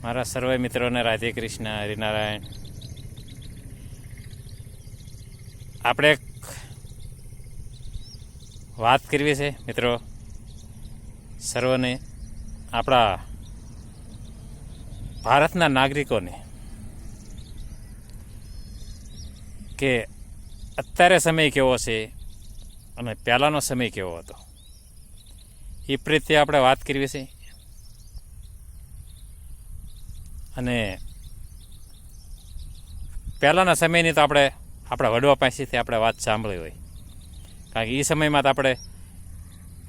મારા સર્વે મિત્રોને રાધે કૃષ્ણ, હરિનારાયણ. આપણે એક વાત કરવી છે મિત્રો સર્વને, આપણા ભારતના નાગરિકોને, કે અત્યારે સમય કેવો છે અને પહેલાંનો સમય કેવો હતો એ પ્રત્યે આપણે વાત કરવી છે. અને પહેલાંના સમયની તો આપણે આપણા વડવા પાસેથી આપણે વાત સાંભળી હોય, કારણ કે એ સમયમાં તો આપણે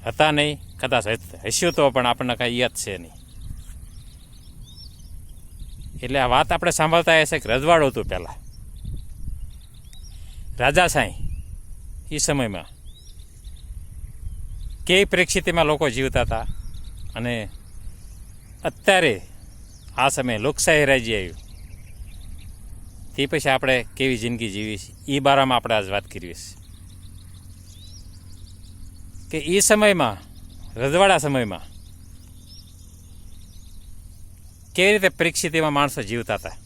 હતા નહીં, કદાચ હસ્યું તો પણ આપણને કાંઈ યાદ છે નહીં. એટલે આ વાત આપણે સાંભળતા હશે કે રજવાડું હતું પહેલાં, રાજાશાહી. એ સમયમાં કેવી પરિસ્થિતિમાં લોકો જીવતા હતા, અને અત્યારે આ સમયે લોકશાહી રાજ્ય આવ્યું તે પછી આપણે કેવી જિંદગી જીવી છે એ બારામાં આપણે આજ વાત કરવી છે. કે એ સમયમાં, રજવાડા સમયમાં કેવી રીતે પરિસ્થિતિમાં માણસો જીવતા હતા.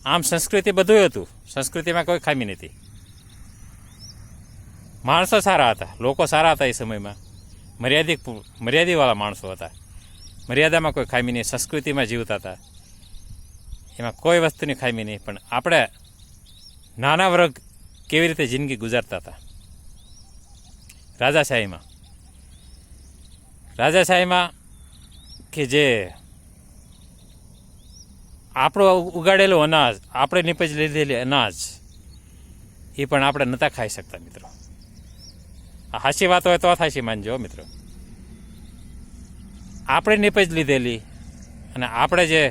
આમ સંસ્કૃતિ બધું હતું, સંસ્કૃતિમાં કોઈ ખામી નથી, માણસો સારા હતા, લોકો સારા હતા. એ સમયમાં મર્યાદિતવાળા માણસો હતા, મર્યાદામાં કોઈ ખામી નહીં, સંસ્કૃતિમાં જીવતા હતા, એમાં કોઈ વસ્તુની ખામી નહીં. પણ આપણે નાના વર્ગ કેવી રીતે જિંદગી ગુજારતા હતા રાજાશાહીમાં કે જે આપણું ઉગાડેલું અનાજ, આપણે નીપજ લીધેલી અનાજ એ પણ આપણે નહોતા ખાઈ શકતા મિત્રો. આ હાચી વાત હોય તો હાચી માનજો મિત્રો. આપણે નીપજ લીધેલી અને આપણે જે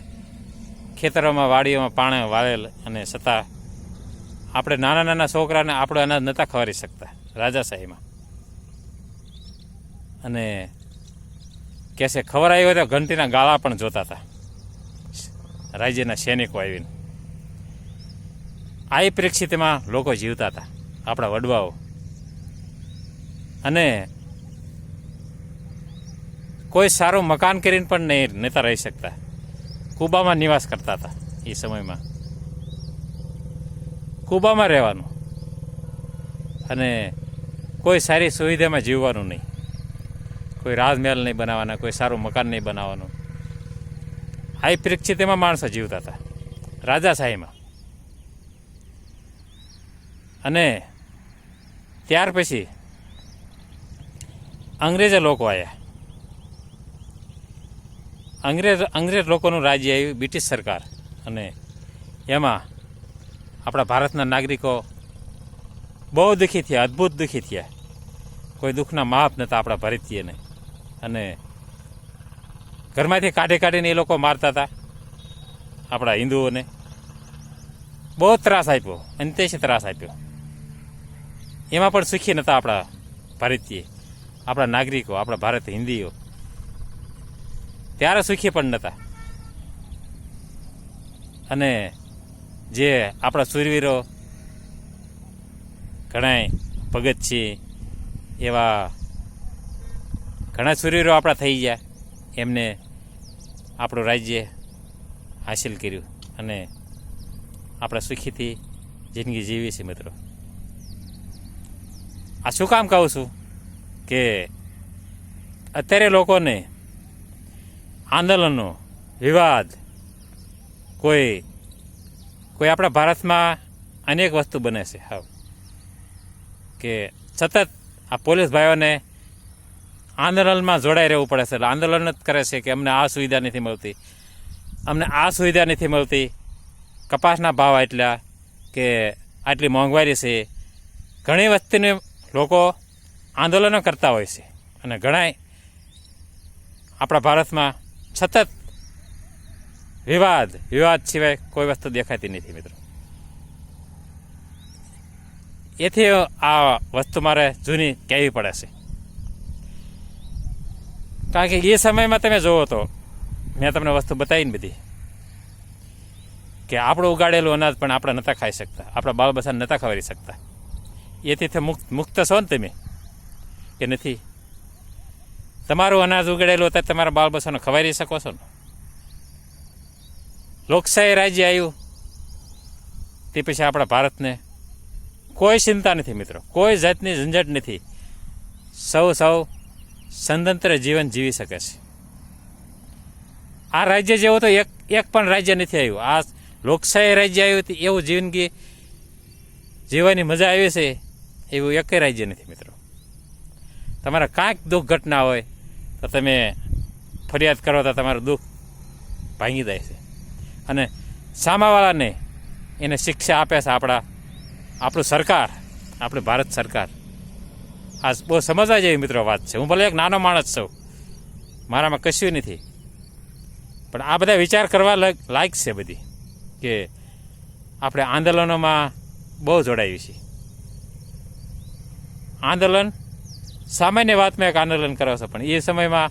ખેતરોમાં વાડીઓમાં પાણી વાવેલ, અને છતાં આપણે નાના નાના છોકરાને આપણે અનાજ નહોતા ખવારી શકતા રાજાશાહીમાં. અને કહેશે ખવડાવી હોય તો ઘંટીના ગાળા પણ જોતા હતા રાજ્યના સૈનિકો આવીને. આ પરિસ્થિતિમાં લોકો જીવતા હતા, આપણા વડવાઓ. અને કોઈ સારું મકાન કરીને પણ નહોતા રહી શકતા, કુબામાં નિવાસ કરતા હતા. એ સમયમાં કુબામાં રહેવાનું, અને કોઈ સારી સુવિધામાં જીવવાનું નહીં, કોઈ રાજમહેલ નહીં બનાવવાના, કોઈ સારું મકાન નહીં બનાવવાનું. આ પરિસ્થિતિમાં માણસો જીવતા હતા રાજાશાહીમાં. અને ત્યાર પછી અંગ્રેજો લોકો આવ્યા. અંગ્રેજ લોકોનું રાજ્ય આવ્યું, બ્રિટિશ સરકાર. અને એમાં આપણા ભારતના નાગરિકો બહુ દુઃખી થયા, અદ્ભુત દુઃખી થયા. કોઈ દુઃખના માપ નહોતા આપણા ભારતીયને. અને ઘરમાંથી કાઢીને એ લોકો મારતા હતા આપણા હિન્દુઓને. બહુ ત્રાસ આપ્યો, અંત્યથી ત્રાસ આપ્યો. એમાં પણ સુખી નહોતા આપણા ભારતીય, આપણા નાગરિકો, આપણા ભારત હિન્દીઓ. ત્યારે સુખી પણ નહોતા. અને જે આપણા શૂરવીરો ઘણા ભગતસિંહ એવા ઘણા શૂરવીરો આપણા થઈ ગયા, એમને આપણું રાજ્ય હાસિલ કર્યું, અને આપણે સુખીથી જિંદગી જીવી છે મિત્રો. આ શું કામ કહું છું કે અત્યારે લોકોને આંદોલનો, વિવાદ, કોઈ આપણા ભારતમાં અનેક વસ્તુ બને છે હાવ, કે સતત આ પોલીસ ભાઈઓને આંદોલનમાં જોડાઈ રહેવું પડે છે. એટલે આંદોલન જ કરે છે કે અમને આ સુવિધા નથી મળતી, અમને આ સુવિધા નથી મળતી, કપાસના ભાવ આટલા, કે આટલી મોંઘવારી છે. ઘણી વસ્તુને લોકો આંદોલનો કરતા હોય છે, અને ઘણા આપણા ભારતમાં સતત વિવાદ સિવાય કોઈ વસ્તુ દેખાતી નથી મિત્રો. એથી આ વસ્તુ મારે જૂની કહેવી પડે છે, કારણ કે એ સમયમાં તમે જુઓ તો મેં તમને વસ્તુ બતાવીને બધી, કે આપણું ઉગાડેલું અનાજ પણ આપણે નહોતા ખાઈ શકતા, આપણા બાળ બચ્ચાને નહોતા ખવારી શકતા. એથી મુક્ત છો ને તમે કે નથી? તમારું અનાજ ઉગાડેલું હતા, તમારા બાળ બચ્ચાને ખવારી શકો છો ને? લોકશાહી રાજ્ય આવ્યું તે પછી આપણા ભારતને કોઈ ચિંતા નથી મિત્રો, કોઈ જાતની ઝંઝટ નથી. સૌ સ્વતંત્ર જીવન જીવી શકે છે. આ રાજ્ય જેવો તો એક પણ રાજ્ય નથી આવ્યું. આ લોકશાહી રાજ્ય આવ્યું હતું એવું જિંદગી જીવવાની મજા આવી છે એવું એક રાજ્ય નથી મિત્રો. તમારે કાંઈક દુઃખ ઘટના હોય તો તમે ફરિયાદ કરો તો તમારું દુઃખ ભાંગી જાય છે. અને સામાવાળાને એને શિક્ષા આપે છે આપણું સરકાર, આપણી ભારત સરકાર. આ બહુ સમજવા જેવી મિત્રો વાત છે. હું ભલે એક નાનો માણસ છું, મારામાં કશું નથી, પણ આ બધા વિચાર કરવા લાયક છે બધી, કે આપણે આંદોલનોમાં બહુ જોડાયું છે. આંદોલન સામાન્ય વાતમાં એક આંદોલન કરો છો, પણ એ સમયમાં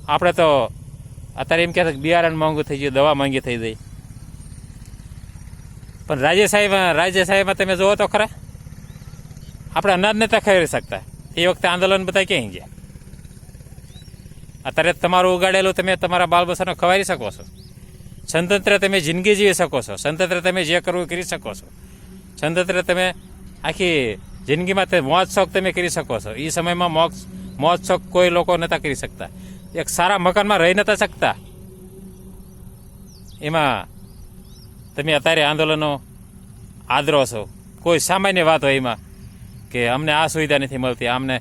આપણે તો અત્યારે એમ કહેતા બિયારણ મોંઘું થઈ ગયું, દવા મોંઘી થઈ ગઈ. પણ રાજ્યશાહીમાં તમે જુઓ તો ખરા, આપણે અનાજ નતા ખરીદી શકતા. એ વખતે આંદોલન બધા ક્યાંય ગયા. અત્યારે તમારું ઉગાડેલું તમે તમારા બાળ બચ્ચાને ખવાડી શકો છો. સ્વતંત્ર તમે જિંદગી જીવી શકો છો. સ્વતંત્ર તમે જે કરવું કરી શકો છો. સ્વતંત્ર તમે આખી જિંદગીમાં તે મોજ શોખ તમે કરી શકો છો. એ સમયમાં મોજ શોખ કોઈ લોકો નહોતા કરી શકતા. એક સારા મકાનમાં રહી નહોતા શકતા. એમાં તમે અત્યારે આંદોલનો આદરો છો. કોઈ સામાન્ય વાત હોય એમાં કે અમને આ સુવિધા નથી મળતી, અમને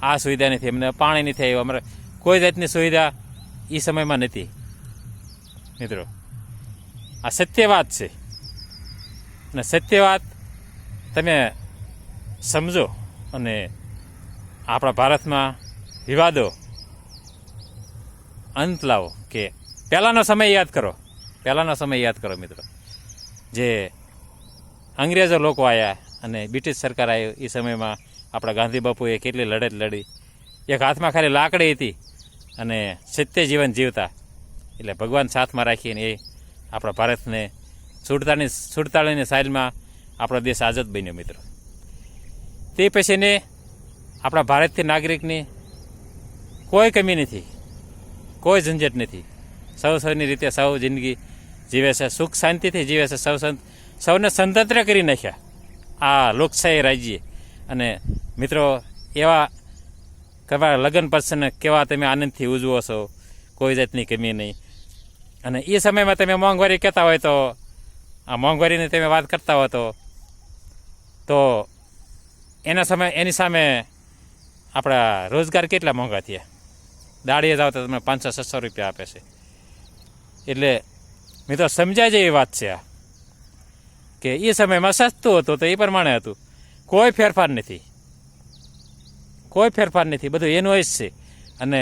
આ સુવિધા નથી, અમને પાણી નથી આવ્યું, અમારે કોઈ જાતની સુવિધા એ સમયમાં નથી. મિત્રો, આ સત્ય વાત છે. અને સત્ય વાત તમે સમજો અને આપણા ભારતમાં વિવાદો અંત લાવો. કે પહેલાંનો સમય યાદ કરો મિત્રો, જે અંગ્રેજો લોકો આવ્યા અને બ્રિટિશ સરકાર આવ્યો. એ સમયમાં આપણા ગાંધી બાપુએ કેટલી લડત લડી. એક હાથમાં ખાલી લાકડી હતી અને સત્ય જીવન જીવતા. એટલે ભગવાન સાથમાં રાખીને એ આપણા ભારતને 47ની સાલમાં આપણો દેશ આઝાદ બન્યો મિત્રો. તે પછીને આપણા ભારતીય નાગરિકની કોઈ કમી નથી, કોઈ ઝંઝટ નથી. સૌની રીતે સૌ જિંદગી જીવે છે, સુખ શાંતિથી જીવે છે. સૌને સ્વતંત્ર કરી નાખ્યા આ લોકશાહી રાજ્ય. અને મિત્રો, એવા તમારા લગ્ન પ્રસંગ કેવા તમે આનંદથી ઉજવો છો, કોઈ જાતની કમી નહીં. અને એ સમયમાં તમે મોંઘવારી કહેતા હોય તો, આ મોંઘવારીની તમે વાત કરતા હો તો એની સામે આપણા રોજગાર કેટલા મોંઘા થયા. દાડીએ જાઓ તો તમને 500-600 રૂપિયા આપે છે. એટલે મિત્રો, સમજાય જેવી વાત છે આ, કે એ સમયમાં સસ્તું હતું તો એ પ્રમાણે હતું. કોઈ ફેરફાર નથી, બધું એનું જ છે. અને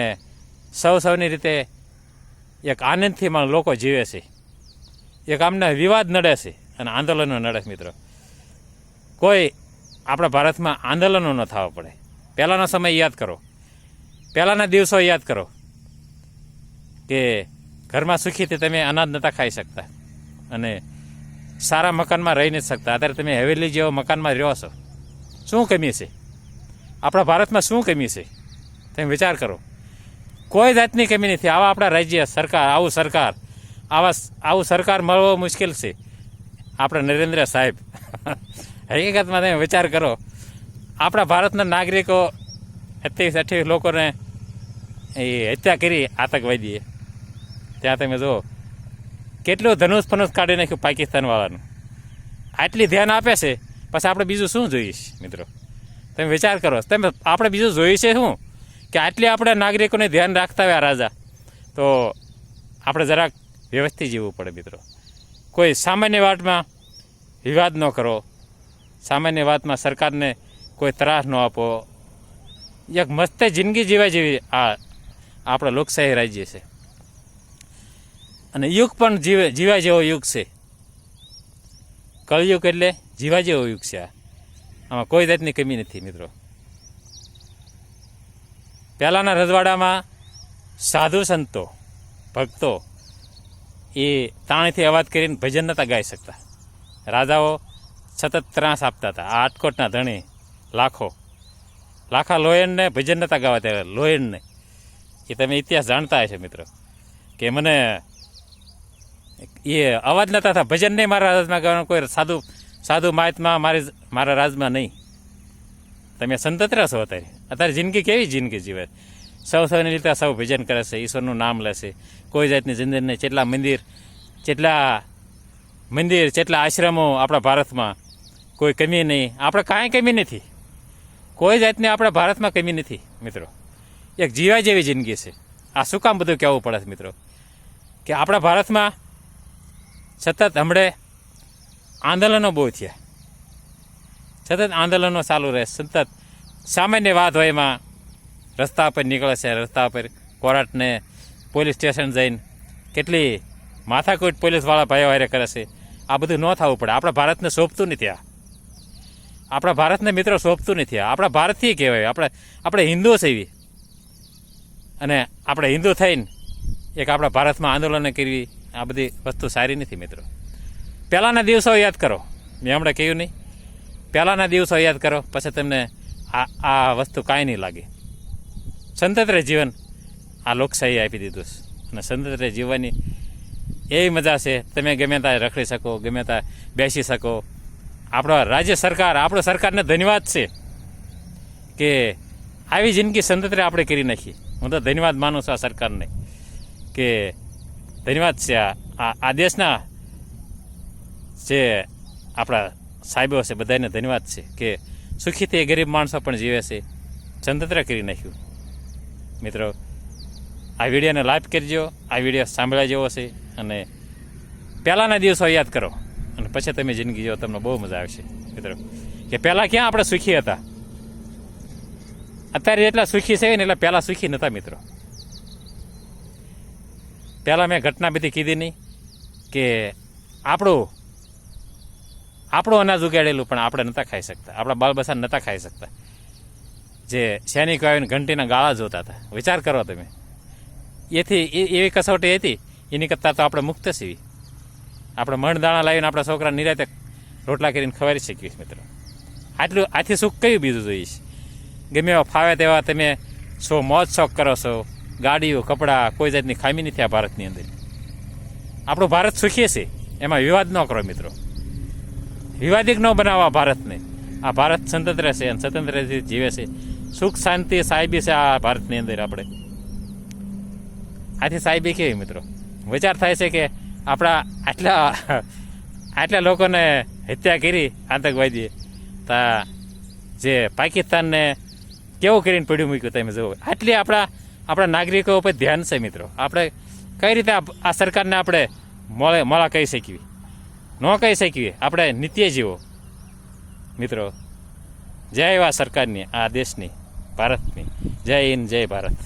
સૌની રીતે એક આનંદથી લોકો જીવે છે. એક આમને વિવાદ નડે છે અને આંદોલનો નડે છે મિત્રો. કોઈ આપણા ભારતમાં આંદોલનો ન થવા પડે. પહેલાંનો સમય યાદ કરો, પહેલાંના દિવસો યાદ કરો, કે ઘરમાં સુખીથી તમે અનાજ નહોતા ખાઈ શકતા અને સારા મકાનમાં રહી નથી શકતા. અત્યારે તમે હવેલી જેવો મકાનમાં રહ્યો છો. શું કમી છે આપણા ભારતમાં? શું કમી છે તમે વિચાર કરો. કોઈ જાતની કમી નથી. આવા આપણા રાજ્ય સરકાર, આવું સરકાર મળવો મુશ્કેલ છે. આપણા નરેન્દ્ર સાહેબ હકીકતમાં તમે વિચાર કરો, આપણા ભારતના નાગરિકો 28 લોકોને એ હત્યા કરી આતંકવાદીએ. ત્યાં તમે જુઓ કેટલું ધનુષ ફનુષ કાઢી નાખ્યું પાકિસ્તાનવાળાનું. આટલી ધ્યાન આપે છે, પછી આપણે બીજું શું જોઈએ મિત્રો? તમે વિચાર કરો, આપણે બીજું જોઈએ છે શું? કે આટલી આપણે નાગરિકોને ધ્યાન રાખતા હોય આ રાજા, તો આપણે જરાક વ્યવસ્થિત જીવવું પડે મિત્રો. કોઈ સામાન્ય વાતમાં વિવાદ ન કરો, સામાન્ય વાતમાં સરકારને કોઈ ત્રાસ ન આપો. એક મસ્ત જિંદગી જીવા જેવી આ આપણા લોકશાહી રાજ્ય છે. અને યુગ પણ જીવા જેવો યુગ છે. કળયુગ એટલે જીવા જેવો યુગ છે. આમાં કોઈ જાતની કમી નથી મિત્રો. પહેલાંના રજવાડામાં સાધુ સંતો, ભક્તો એ તાણીથી અવાજ કરીને ભજન નહોતા ગાઈ શકતા. રાજાઓ સતત ત્રાસ આપતા હતા. આ આટકોટના ધણી લાખા લોયણને ભજન નહોતા ગાવા ત્યારે. લોયણને એ તમે ઇતિહાસ જાણતા હશે મિત્રો, કે મને એ અવાજ નતા થતા, ભજન નહીં મારા રાજમાં ગાવાનું, કોઈ સાધુ મહાત્મા મારા રાજમાં નહીં. તમે સ્વતંત્ર છો. અત્યારે જિંદગી કેવી જિંદગી જીવે, સૌને લીધે સૌ ભજન કરે છે, ઈશ્વરનું નામ લેશે, કોઈ જાતની જિંદગી નહીં. જેટલા મંદિર જેટલા આશ્રમો આપણા ભારતમાં, કોઈ કમી નહીં. આપણે કાંઈ કમી નથી, કોઈ જાતની આપણા ભારતમાં કમી નથી મિત્રો. એક જીવા જેવી જિંદગી છે. આ શું કામ બધું કહેવું પડે છે મિત્રો, કે આપણા ભારતમાં સતત હમણે આંદોલનો બહુ થયા, સતત આંદોલનો ચાલુ રહે. સતત સામાન્ય વાત હોય એમાં રસ્તા પર નીકળે છે, રસ્તા પર કોર્ટને પોલીસ સ્ટેશન જઈને કેટલી માથાકૂટ પોલીસવાળા ભાઈઓ હારે કરે છે. આ બધું ન થવું પડે. આપણા ભારતને શોભતું નથી. આપણા ભારતને મિત્રો શોભતું નથી. આપણા ભારતથી કહેવાય. આપણે હિન્દુ છીએ, અને આપણે હિન્દુ થઈને એક આપણા ભારતમાં આંદોલન કરવી, આ બધી વસ્તુ સારી નથી મિત્રો. પહેલાંના દિવસો યાદ કરો, મેં હમણાં કહ્યું નહીં, પહેલાંના દિવસો યાદ કરો, પછી તમને આ વસ્તુ કાંઈ નહીં લાગે. સ્વતંત્ર જીવન આ લોકશાહી આપી દીધું છે, અને સ્વતંત્ર જીવવાની એવી મજા છે. તમે ગમે ત્યાં રખડી શકો, ગમે ત્યાં બેસી શકો. આપણો રાજ્ય સરકાર, આપણો સરકારને ધન્યવાદ છે કે આવી જિંદગી સ્વતંત્ર આપણે કરી નાખી. હું તો ધન્યવાદ માનું છું આ સરકારને, કે ધન્યવાદ છે આ દેશના જે આપણા સાહેબો છે બધાને ધન્યવાદ છે કે સુખીથી ગરીબ માણસો પણ જીવે છે, સ્વતંત્ર કરી નાખ્યું. મિત્રો, આ વિડીયોને લાઈક કરજો. આ વિડીયો સાંભળ્યા જેવો છે, અને પહેલાંના દિવસો યાદ કરો, અને પછી તમે જિંદગી જો, તમને બહુ મજા આવશે મિત્રો. કે પહેલાં ક્યાં આપણે સુખી હતા, અત્યારે એટલા સુખી છે ને, એટલે પહેલાં સુખી નહોતા મિત્રો. પહેલાં મેં ઘટના બધી કીધી નહીં કે આપણું અનાજ ઉગાડેલું પણ આપણે નહોતા ખાઈ શકતા, આપણા બાલ બચ્ચા નહોતા ખાઈ શકતા. જે સૈનિકો આવીને ઘંટીના ગાળા જોતા હતા, વિચાર કરો તમે. એવી કસોટી હતી, એની કરતાં તો આપણે મુક્ત છીએ. આપણે મણદાણા લાવીને આપણા છોકરા નિરાતે રોટલા કરીને ખવારી શકીએ મિત્રો. આથી સુખ કયું બીજું જોઈએ છે? ગમે એવા ફાવે તેવા તમે મોજ શોખ કરો છો, ગાડીઓ, કપડાં, કોઈ જાતની ખામી નથી આ ભારતની અંદર. આપણું ભારત સુખી છે, એમાં વિવાદ ન કરો મિત્રો. વિવાદિક ન બનાવવા ભારતને. આ ભારત સ્વતંત્ર છે, અને સ્વતંત્રથી જીવે છે. સુખ શાંતિ સાહેબી છે આ ભારતની અંદર. આપણે આથી સાહેબી કેવી મિત્રો? વિચાર થાય છે કે આપણા આટલા લોકોને હત્યા કરી આતંકવાદીએ, તા જે પાકિસ્તાનને કેવું કરીને પડ્યું મૂક્યું તમે જુઓ. આટલી આપણા નાગરિકો ઉપર ધ્યાન છે મિત્રો. આપણે કઈ રીતે આ સરકારને આપણે મોળા કહી શકીએ? ન કહી શકીએ. આપણે નિત્ય જીવો મિત્રો. જય એવા સરકારની, આ દેશની, ભારતની. જય હિન્દ, જય ભારત.